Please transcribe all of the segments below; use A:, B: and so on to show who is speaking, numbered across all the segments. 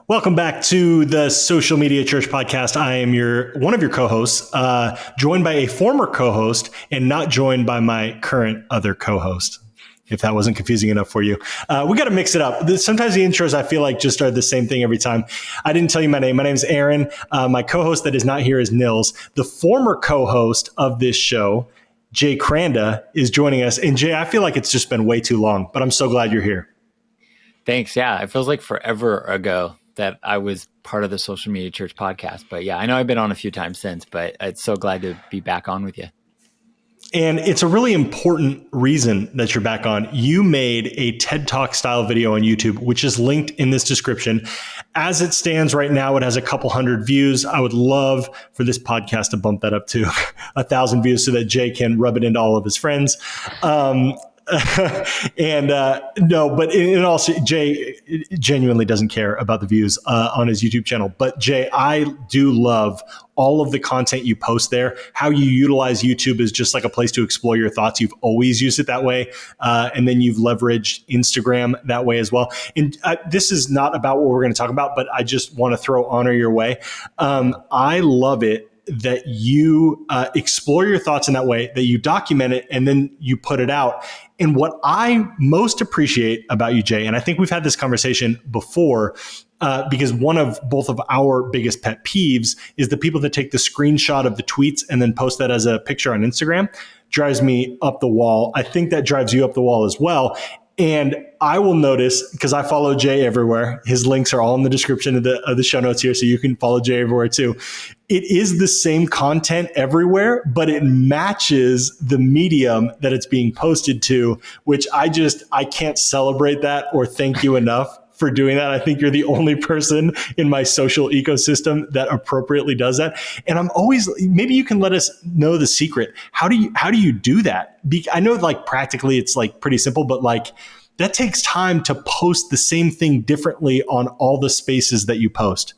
A: Welcome back to the Social Media Church podcast. I am one of your co-hosts, joined by a former co-host and not joined by my current other co-host. If that wasn't confusing enough for you, we got to mix it up. Sometimes the intros I feel like just are the same thing every time. I didn't tell you my name. My name is Aaron. My co-host that is not here is Nils. The former co-host of this show, Jay Kranda, is joining us. And Jay, I feel like it's just been way too long, but I'm so glad you're here.
B: Thanks. Yeah, it feels like forever ago that I was part of the Social Media Church podcast. But yeah, I know I've been on a few times since, but it's so glad to be back on with you.
A: And it's a really important reason that you're back on. You made a TED Talk style video on YouTube, which is linked in this description. As it stands right now, it has a couple hundred views. I would love for this podcast to bump that up to 1,000 views so that Jay can rub it into all of his friends. No, but in all, Jay genuinely doesn't care about the views on his YouTube channel. But Jay, I do love all of the content you post there. How you utilize YouTube is just like a place to explore your thoughts. You've always used it that way, and then you've leveraged Instagram that way as well. And this is not about what we're going to talk about, but I just want to throw honor your way. I love it that you explore your thoughts in that way, that you document it, and then you put it out. And what I most appreciate about you, Jay, and I think we've had this conversation before, because both of our biggest pet peeves is the people that take the screenshot of the tweets and then post that as a picture on Instagram. Drives me up the wall. I think that drives you up the wall as well. And I will notice, because I follow Jay everywhere, his links are all in the description of the show notes here, so you can follow Jay everywhere too. It is the same content everywhere, but it matches the medium that it's being posted to, which I can't celebrate that or thank you enough for doing that. I think you're the only person in my social ecosystem that appropriately does that. And maybe you can let us know the secret. How do you do that? I know like practically it's like pretty simple, but like that takes time to post the same thing differently on all the spaces that you post.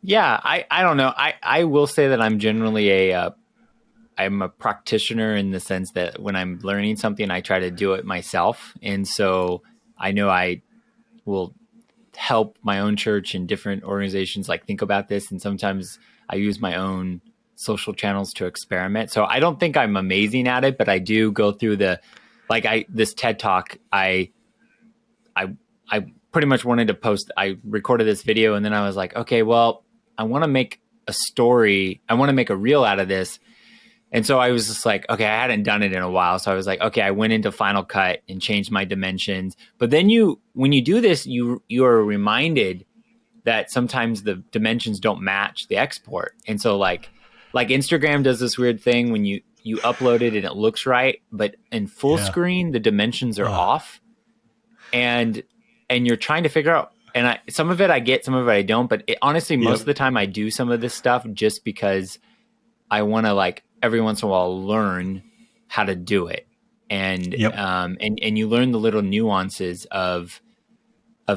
B: Yeah, I don't know. I will say that I'm generally I'm a practitioner in the sense that when I'm learning something, I try to do it myself. And so I know I will help my own church and different organizations like think about this. And sometimes I use my own social channels to experiment. So I don't think I'm amazing at it, but I do go through this TED Talk. I pretty much wanted to post, I recorded this video and then I was like, okay, well, I want to make a story. I want to make a reel out of this. And so I was just like, okay, I hadn't done it in a while. So I was like, okay, I went into Final Cut and changed my dimensions. But then when you do this, you are reminded that sometimes the dimensions don't match the export. And so like Instagram does this weird thing when you upload it and it looks right, but in full screen, the dimensions are off. And you're trying to figure out, and some of it I get, some of it I don't. But honestly, most of the time I do some of this stuff just because I want to like every once in a while learn how to do it. And and you learn the little nuances of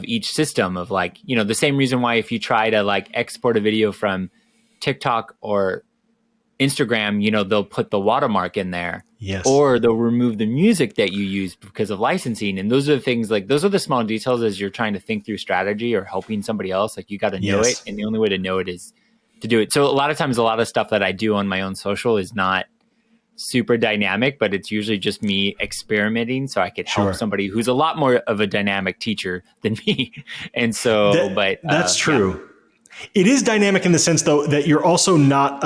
B: each system of like, the same reason why if you try to like export a video from TikTok or Instagram, they'll put the watermark in there.
A: Yes.
B: Or they'll remove the music that you use because of licensing. And those are the things those are the small details as you're trying to think through strategy or helping somebody else. Like you got to know it. And the only way to know it is to do it. So a lot of times, a lot of stuff that I do on my own social is not super dynamic, but it's usually just me experimenting so I could help somebody who's a lot more of a dynamic teacher than me. And so,
A: that's true. Yeah. It is dynamic in the sense, though, that you're also not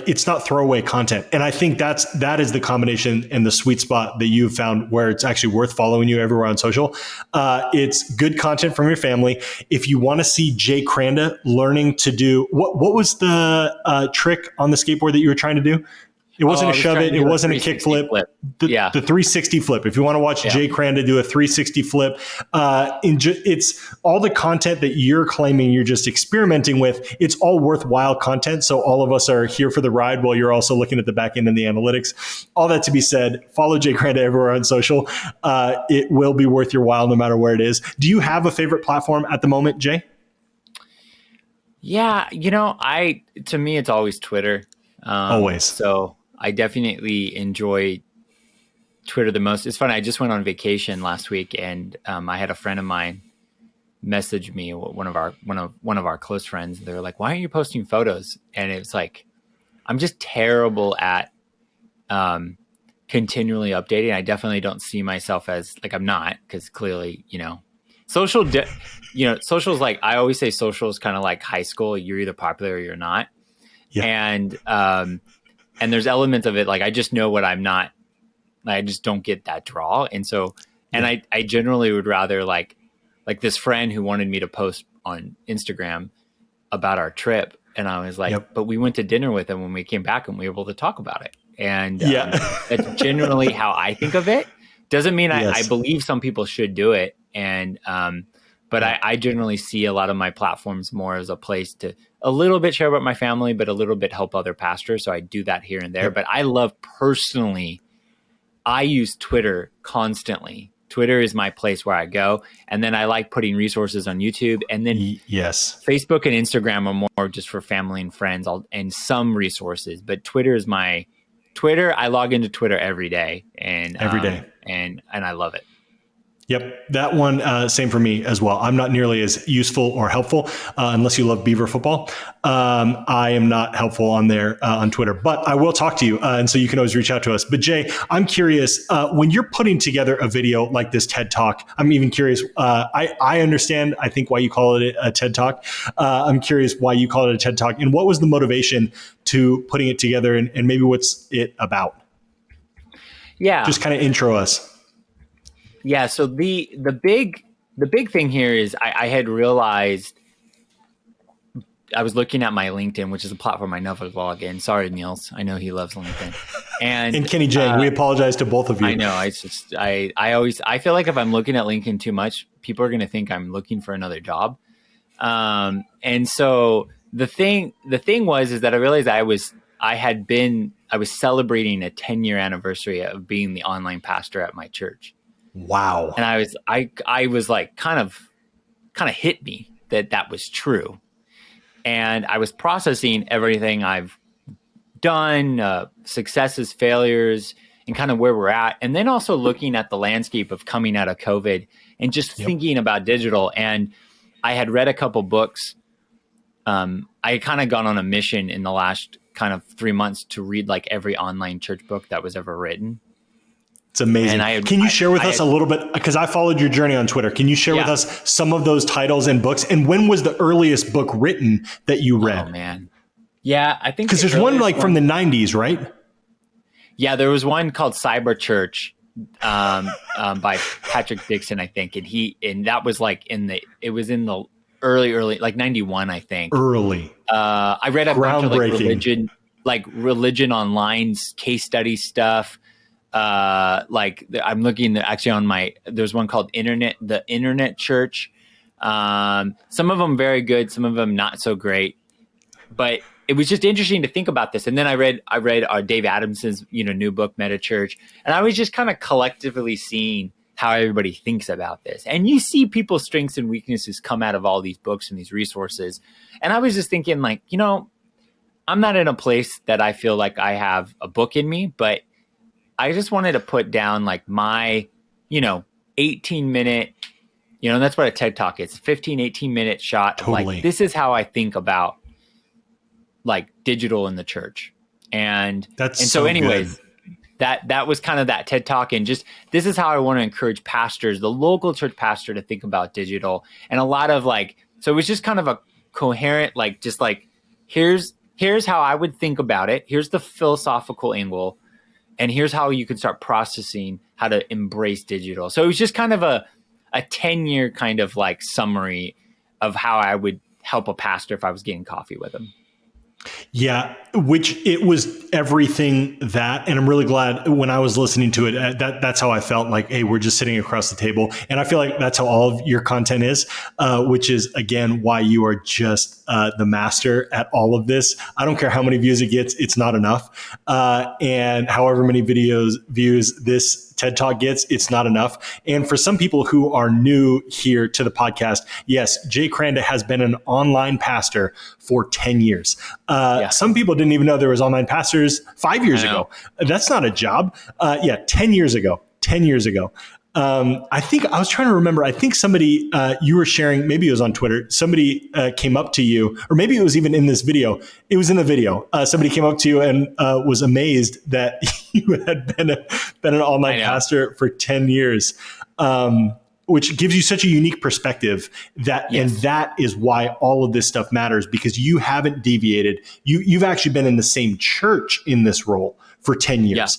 A: it's not throwaway content. And I think that is the combination and the sweet spot that you've found where it's actually worth following you everywhere on social. It's good content from your family. If you want to see Jay Kranda learning to do what was the trick on the skateboard that you were trying to do? It wasn't a shove it. It wasn't a kick flip. The 360 flip. If you want to watch Jay Kranda do a 360 flip, it's all the content that you're claiming you're just experimenting with. It's all worthwhile content. So all of us are here for the ride while you're also looking at the back end and the analytics. All that to be said, follow Jay Kranda everywhere on social. It will be worth your while no matter where it is. Do you have a favorite platform at the moment, Jay?
B: Yeah, to me, it's always Twitter.
A: Always.
B: So I definitely enjoy Twitter the most. It's funny. I just went on vacation last week and I had a friend of mine messaged me, one of our close friends. They were like, "Why aren't you posting photos?" And it's like, I'm just terrible at continually updating. I definitely don't see myself as like, I'm not, because clearly, social, social is like, I always say social is kind of like high school. You're either popular or you're not.
A: Yeah.
B: And there's elements of it. Like, I just know what I'm not. I just don't get that draw. And so, and I generally would rather like this friend who wanted me to post on Instagram about our trip. And I was like, but we went to dinner with him when we came back and we were able to talk about it. And that's generally how I think of it. Doesn't mean I believe some people should do it. And, but I generally see a lot of my platforms more as a place to a little bit share about my family, but a little bit help other pastors. So I do that here and there. But I love personally, I use Twitter constantly. Twitter is my place where I go. And then I like putting resources on YouTube. And then Facebook and Instagram are more just for family and friends and some resources. But Twitter is my Twitter. I log into Twitter every day. And I love it.
A: Yep. That one, same for me as well. I'm not nearly as useful or helpful unless you love Beaver football. I am not helpful on there on Twitter, but I will talk to you. And so you can always reach out to us. But Jay, I'm curious, when you're putting together a video like this TED Talk, I'm even curious. I understand, I think, why you call it a TED Talk. I'm curious why you call it a TED Talk and what was the motivation to putting it together and maybe what's it about? Yeah. Just kind of intro us.
B: Yeah. So the big thing here is I had realized I was looking at my LinkedIn, which is a platform I never log in. Sorry, Niels. I know he loves LinkedIn. And
A: Kenny Jang, we apologize to both of you.
B: I know. I feel like if I'm looking at LinkedIn too much, people are going to think I'm looking for another job. And so the thing is that I realized I was celebrating a 10-year anniversary of being the online pastor at my church.
A: Wow.
B: And I was like, kind of hit me that was true. And I was processing everything I've done, successes, failures, and kind of where we're at. And then also looking at the landscape of coming out of COVID and just thinking about digital. And I had read a couple books. I had kind of gone on a mission in the last kind of 3 months to read like every online church book that was ever written.
A: It's amazing. Can you share with us a little bit, because I followed your journey on Twitter. Can you share with us some of those titles and books? And when was the earliest book written that you read?
B: Oh, man. Yeah, I think
A: because there's one like from the 90s, right?
B: Yeah, there was one called Cyber Church by Patrick Dixon, I think. And that was like it was in the early, like 91, I think.
A: Early.
B: I read a bunch of like religion online case study stuff. Like I'm looking actually on there's one called the Internet Church. Some of them very good, some of them not so great, but it was just interesting to think about this. And then I read Dave Adamson's, new book, Meta Church. And I was just kind of collectively seeing how everybody thinks about this. And you see people's strengths and weaknesses come out of all these books and these resources. And I was just thinking like, I'm not in a place that I feel like I have a book in me, but I just wanted to put down like my, 18-minute, that's what a TED Talk is, 15, 18-minute shot. Totally. Of like, this is how I think about like digital in the church. And so anyways, that was kind of that TED Talk. And just, this is how I want to encourage pastors, the local church pastor, to think about digital. And a lot of like, so it was just kind of a coherent, like, just like, here's how I would think about it. Here's the philosophical angle. And here's how you can start processing how to embrace digital. So it was just kind of a 10-year kind of like summary of how I would help a pastor if I was getting coffee with him.
A: Yeah, which it was everything that, and I'm really glad when I was listening to it, that's how I felt like, hey, we're just sitting across the table. And I feel like that's how all of your content is, which is, again, why you are just the master at all of this. I don't care how many views it gets, it's not enough. And however many views this TED Talk gets, it's not enough. And for some people who are new here to the podcast, yes, Jay Kranda has been an online pastor for 10 years. Some people didn't even know there was online pastors 5 years ago. That's not a job. 10 years ago. I think I was trying to remember. I think somebody you were sharing, maybe it was on Twitter. Somebody came up to you, or maybe it was even in this video. It was in the video. Somebody came up to you and was amazed that you had been an online pastor for 10 years, which gives you such a unique perspective. And that is why all of this stuff matters, because you haven't deviated. You've actually been in the same church in this role for 10 years,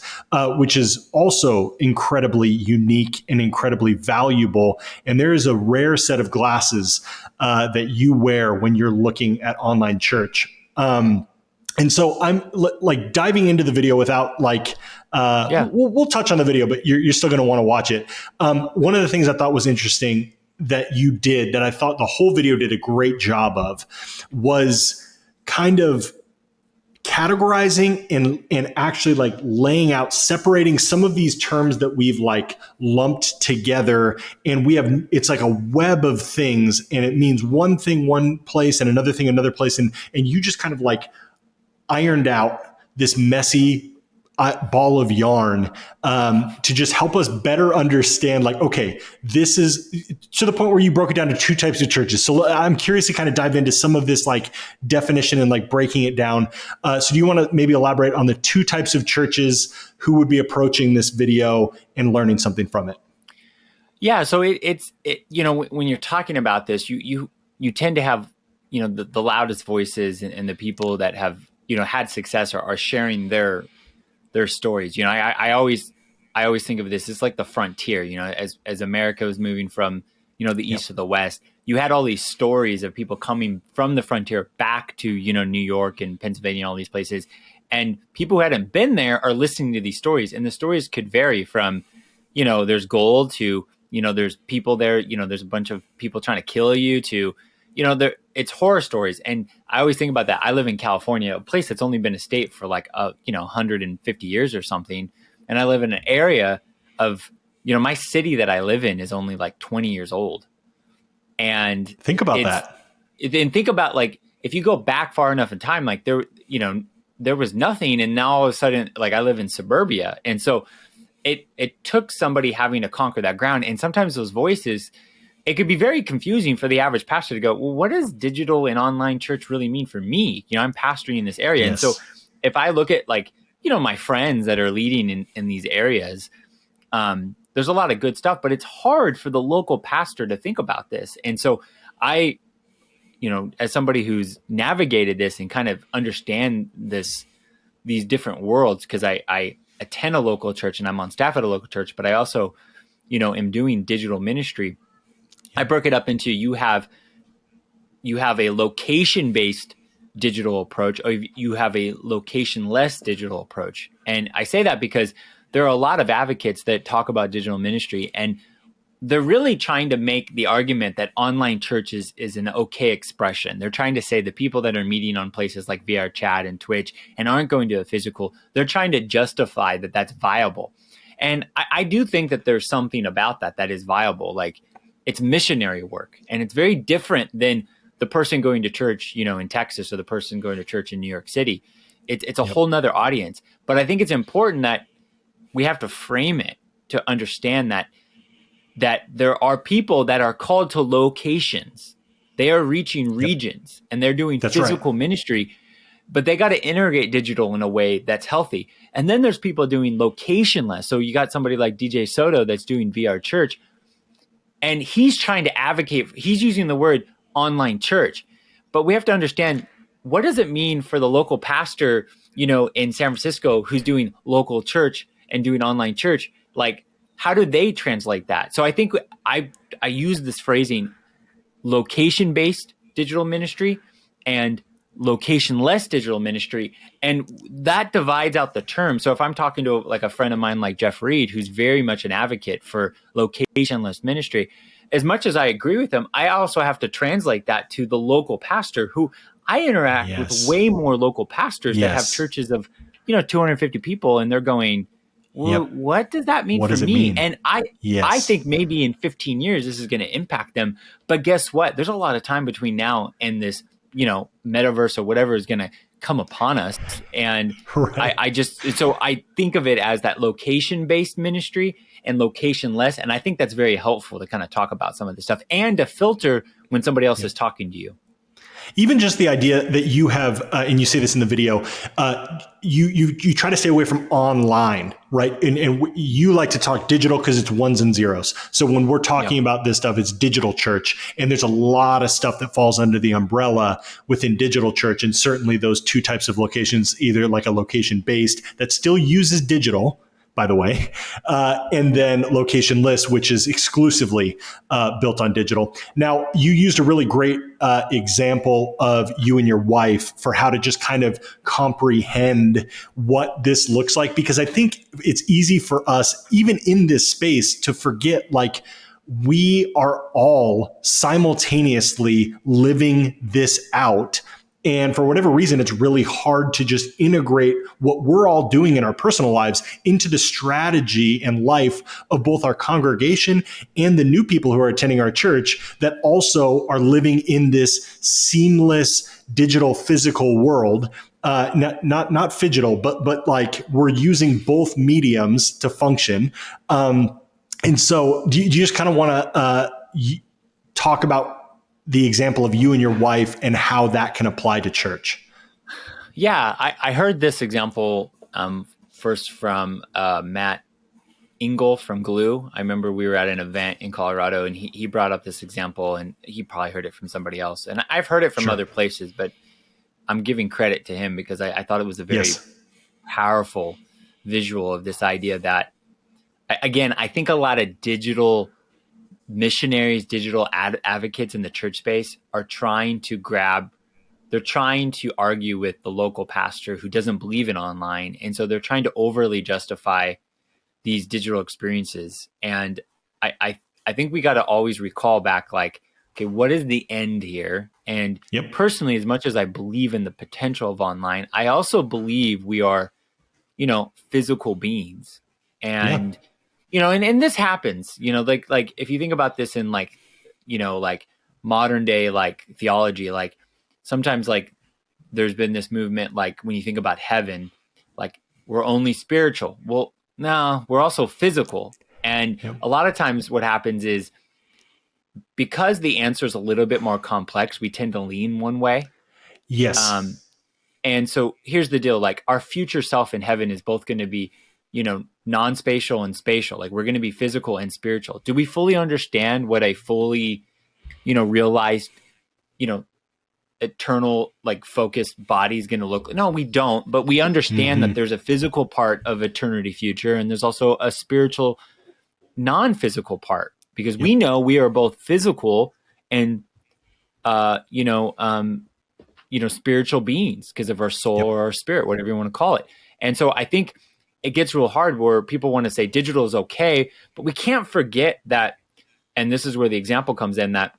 A: which is also incredibly unique and incredibly valuable. And there is a rare set of glasses that you wear when you're looking at online church. And so I'm like diving into the video without we'll touch on the video, but you're still going to want to watch it. One of the things I thought was interesting that you did, that I thought the whole video did a great job of, was kind of categorizing and actually like laying out, separating some of these terms that we've like lumped together, and it's like a web of things, and it means one thing one place and another thing another place, and you just kind of like ironed out this messy ball of yarn to just help us better understand, like, okay, this is to the point where you broke it down to two types of churches. So I'm curious to kind of dive into some of this like definition and like breaking it down. So do you want to maybe elaborate on the two types of churches who would be approaching this video and learning something from it?
B: Yeah. So it's when you're talking about this, you tend to have, the loudest voices and the people that have, had success are sharing their stories. I always think of this as like the frontier, as America was moving from, the east to the west, you had all these stories of people coming from the frontier back to, New York and Pennsylvania and all these places. And people who hadn't been there are listening to these stories, and the stories could vary from, there's gold to, there's people there, there's a bunch of people trying to kill you to, it's horror stories. And I always think about that. I live in California, a place that's only been a state for like, 150 years or something. And I live in an area of, my city that I live in is only like 20 years old. And
A: think about that.
B: And think about, like, if you go back far enough in time, like there was nothing. And now all of a sudden, like, I live in suburbia. And so it took somebody having to conquer that ground. And sometimes those voices, it could be very confusing for the average pastor to go, well, what does digital and online church really mean for me? I'm pastoring in this area. Yes. And so if I look at, like, my friends that are leading in these areas, there's a lot of good stuff, but it's hard for the local pastor to think about this. And so I, as somebody who's navigated this and kind of understand these different worlds, because I attend a local church and I'm on staff at a local church, but I also, am doing digital ministry. I broke it up into you have a location-based digital approach, or you have a location-less digital approach. And I say that because there are a lot of advocates that talk about digital ministry, and they're really trying to make the argument that online church is an okay expression. They're trying to say the people that are meeting on places like VR Chat and Twitch and aren't going to a physical, they're trying to justify that that's viable. And I do think that there's something about that is viable. Like, it's missionary work, and it's very different than the person going to church, in Texas, or the person going to church in New York City. It's a whole nother audience. But I think it's important that we have to frame it to understand that there are people that are called to locations. They are reaching regions, and they're doing physical ministry, but they got to integrate digital in a way that's healthy. And then there's people doing locationless. So you got somebody like DJ Soto that's doing VR church, and he's trying to advocate, he's using the word online church, but we have to understand, what does it mean for the local pastor, in San Francisco, who's doing local church and doing online church? Like, how do they translate that? So I think I use this phrasing, location-based digital ministry and location-less digital ministry, and that divides out the term. So if I'm talking to like a friend of mine like Jeff Reed, who's very much an advocate for location-less ministry, as much as I agree with him, I also have to translate that to the local pastor, who I interact with way more local pastors that have churches of 250 people, and they're going, well, what does that mean for me? And I think maybe in 15 years this is going to impact them. But guess what? There's a lot of time between now and this, metaverse or whatever is going to come upon us. And
A: Right.
B: so I think of it as that location-based ministry and location-less. And I think that's very helpful to kind of talk about some of this stuff and to filter when somebody else is talking to you.
A: Even just the idea that you have, and you say this in the video, you try to stay away from online, right? And you like to talk digital because it's ones and zeros. So when we're talking about this stuff, it's digital church, and there's a lot of stuff that falls under the umbrella within digital church, and certainly those two types of locations, either like a location based that still uses digital, by the way, and then location-less, which is exclusively built on digital. Now, you used a really great example of you and your wife for how to just kind of comprehend what this looks like, because I think it's easy for us, even in this space, to forget, like, we are all simultaneously living this out. And for whatever reason, it's really hard to just integrate what we're all doing in our personal lives into the strategy and life of both our congregation and the new people who are attending our church that also are living in this seamless digital physical world. Not phygital, but like we're using both mediums to function. And so do you just kind of want to talk about the example of you and your wife and how that can apply to church?
B: Yeah, I heard this example first from Matt Engel from Glue. I remember we were at an event in Colorado, and he brought up this example, and he probably heard it from somebody else. And I've heard it from other places, but I'm giving credit to him because I thought it was a very powerful visual of this idea that, again, I think a lot of digital missionaries, digital advocates in the church space are trying to argue with the local pastor who doesn't believe in online. And so they're trying to overly justify these digital experiences. And I think we got to always recall back, like, okay, what is the end here? And personally, as much as I believe in the potential of online, I also believe we are, physical beings. And and this happens, like if you think about this in like modern day, like theology, like sometimes like there's been this movement, like when you think about heaven, like we're only spiritual. Well, no, we're also physical. And a lot of times what happens is because the answer is a little bit more complex, we tend to lean one way.
A: Yes.
B: And so here's the deal, like our future self in heaven is both going to be, non-spatial and spatial. Like we're going to be physical and spiritual. Do we fully understand what a fully, realized, eternal, like focused body is going to look like? No, we don't, but we understand that there's a physical part of eternity future. And there's also a spiritual, non-physical part, because we know we are both physical and, spiritual beings because of our soul or our spirit, whatever you want to call it. And so I think it gets real hard where people want to say digital is okay, but we can't forget that, and this is where the example comes in, that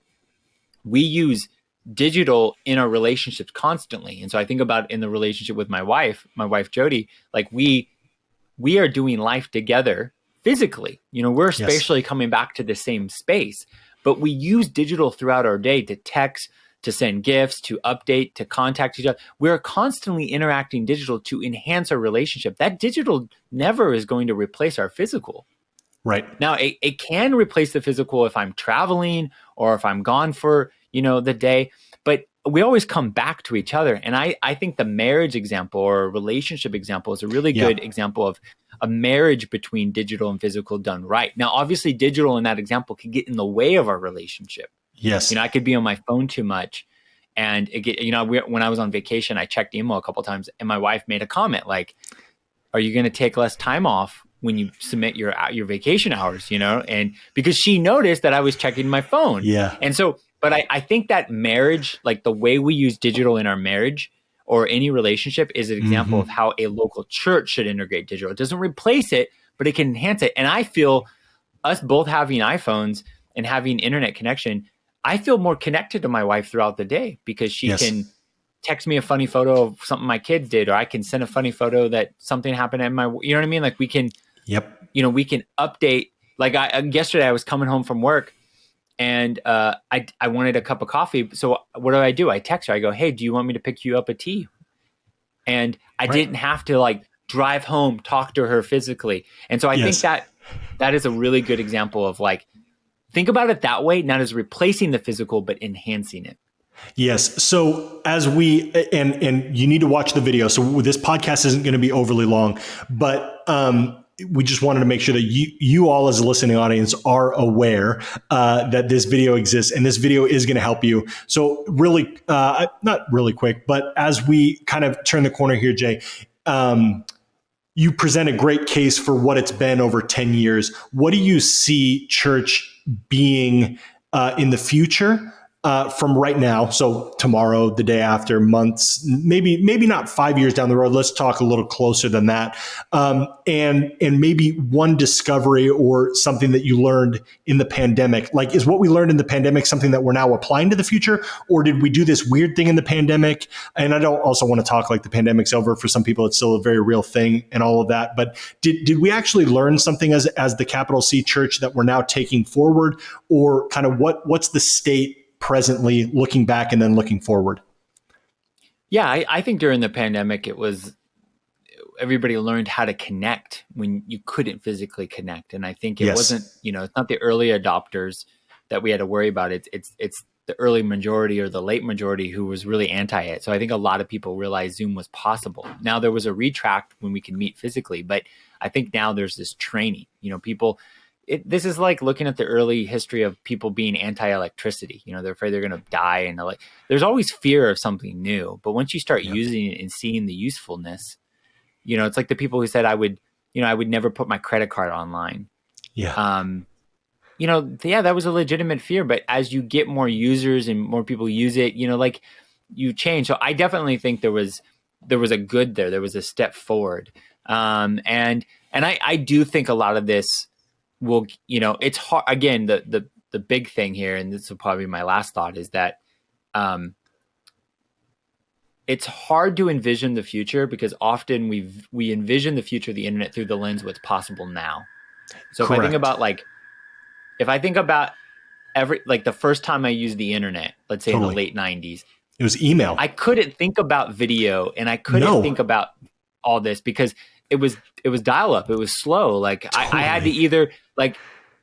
B: we use digital in our relationships constantly. And so I think about in the relationship with my wife Jody, like we are doing life together physically. We're spatially coming back to the same space, but we use digital throughout our day to text, to send gifts, to update, to contact each other. We're constantly interacting digital to enhance our relationship. That digital never is going to replace our physical.
A: Right.
B: Now, it can replace the physical if I'm traveling or if I'm gone for, the day, but we always come back to each other. And I think the marriage example or relationship example is a really good example of a marriage between digital and physical done right. Now, obviously, digital in that example can get in the way of our relationship.
A: Yes.
B: I could be on my phone too much. And when I was on vacation, I checked email a couple of times, and my wife made a comment like, "Are you going to take less time off when you submit your vacation hours?" And because she noticed that I was checking my phone.
A: Yeah.
B: And so, but I think that marriage, like the way we use digital in our marriage or any relationship, is an example of how a local church should integrate digital. It doesn't replace it, but it can enhance it. And I feel us both having iPhones and having internet connection, I feel more connected to my wife throughout the day because she can text me a funny photo of something my kids did, or I can send a funny photo that something happened at my, you know what I mean? Like we can, we can update. Like yesterday I was coming home from work and I wanted a cup of coffee. So what do? I text her. I go, "Hey, do you want me to pick you up a tea?" and I
A: Right.
B: didn't have to like drive home, talk to her physically. And so I think
A: Yes.
B: that is a really good example of like, think about it that way, not as replacing the physical, but enhancing it.
A: Yes. So as and you need to watch the video. So this podcast isn't going to be overly long, but we just wanted to make sure that you all as a listening audience are aware that this video exists, and this video is going to help you. So really, not really quick, but as we kind of turn the corner here, Jay, you present a great case for what it's been over 10 years. What do you see church being in the future? From right now, so tomorrow, the day after, months, maybe not 5 years down the road. Let's talk a little closer than that, and maybe one discovery or something that you learned in the pandemic. Like, is what we learned in the pandemic something that we're now applying to the future, or did we do this weird thing in the pandemic? And I don't also want to talk like the pandemic's over. For some people, it's still a very real thing and all of that. But did we actually learn something as the capital C Church that we're now taking forward, or kind of what's the state presently, looking back and then looking forward?
B: Yeah, I think during the pandemic, it was everybody learned how to connect when you couldn't physically connect. And I think it wasn't, it's not the early adopters that we had to worry about. It's the early majority or the late majority who was really anti it. So I think a lot of people realized Zoom was possible. Now there was a retract when we could meet physically, but I think now there's this training, people. This is like looking at the early history of people being anti-electricity. They're afraid they're going to die, and there's always fear of something new. But once you start using it and seeing the usefulness, it's like the people who said I would never put my credit card online.
A: Yeah.
B: That was a legitimate fear. But as you get more users and more people use it, you change. So I definitely think there was a good there. There was a step forward, and I do think a lot of this. Well, it's hard. Again, the big thing here, and this will probably be my last thought, is that it's hard to envision the future because often we envision the future of the internet through the lens of what's possible now. So
A: Correct.
B: if I think about the first time I used the internet, let's say
A: Totally.
B: in the late 90s,
A: it was email.
B: I couldn't think about video, and I couldn't think about all this because it was dial up. It was slow. Like I had to either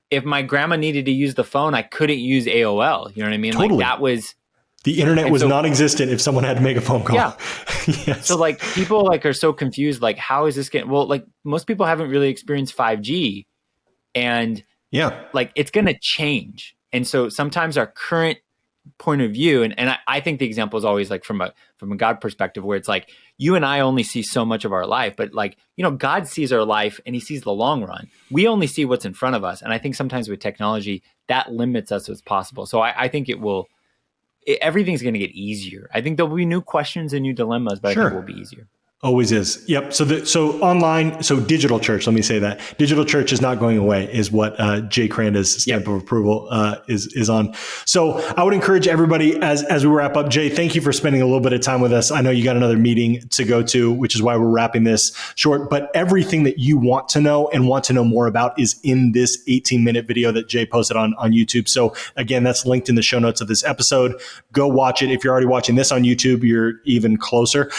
B: if my grandma needed to use the phone, I couldn't use AOL. You know what I mean?
A: Totally.
B: Like that was
A: the internet was non-existent if someone had to make a phone call.
B: Yeah.
A: Yes.
B: So people are so confused. Like, how is this getting? Well, most people haven't really experienced 5G, and it's going to change. And so sometimes our current point of view, and I think the example is always from a God perspective, where it's like you and I only see so much of our life, but God sees our life and he sees the long run. We only see what's in front of us. And I think sometimes with technology that limits us what's possible. So I think everything's going to get easier. I think there'll be new questions and new dilemmas, but I think it will be easier.
A: Always is. Yep. So online, so digital church, let me say that. Digital church is not going away is what Jay Kranda's stamp of approval is on. So I would encourage everybody as we wrap up. Jay, thank you for spending a little bit of time with us. I know you got another meeting to go to, which is why we're wrapping this short. But everything that you want to know and want to know more about is in this 18-minute video that Jay posted on YouTube. So again, that's linked in the show notes of this episode. Go watch it. If you're already watching this on YouTube, you're even closer.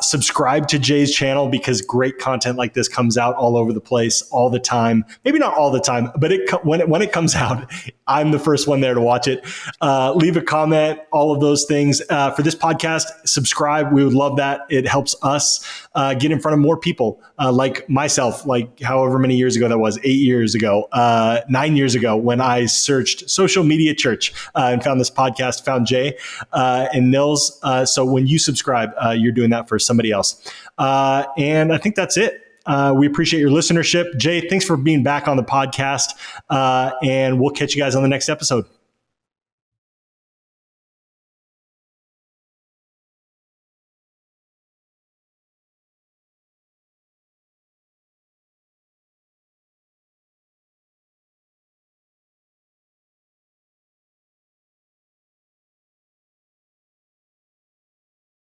A: Subscribe to Jay's channel because great content like this comes out all over the place all the time. Maybe not all the time, but when it comes out, I'm the first one there to watch it. Leave a comment, all of those things. For this podcast, subscribe. We would love that. It helps us get in front of more people like myself, like however many years ago that was, 8 years ago, 9 years ago, when I searched social media church and found this podcast, found Jay and Nils. So when you subscribe, you're doing that for somebody else. And I think that's it. We appreciate your listenership. Jay, thanks for being back on the podcast. And we'll catch you guys on the next episode.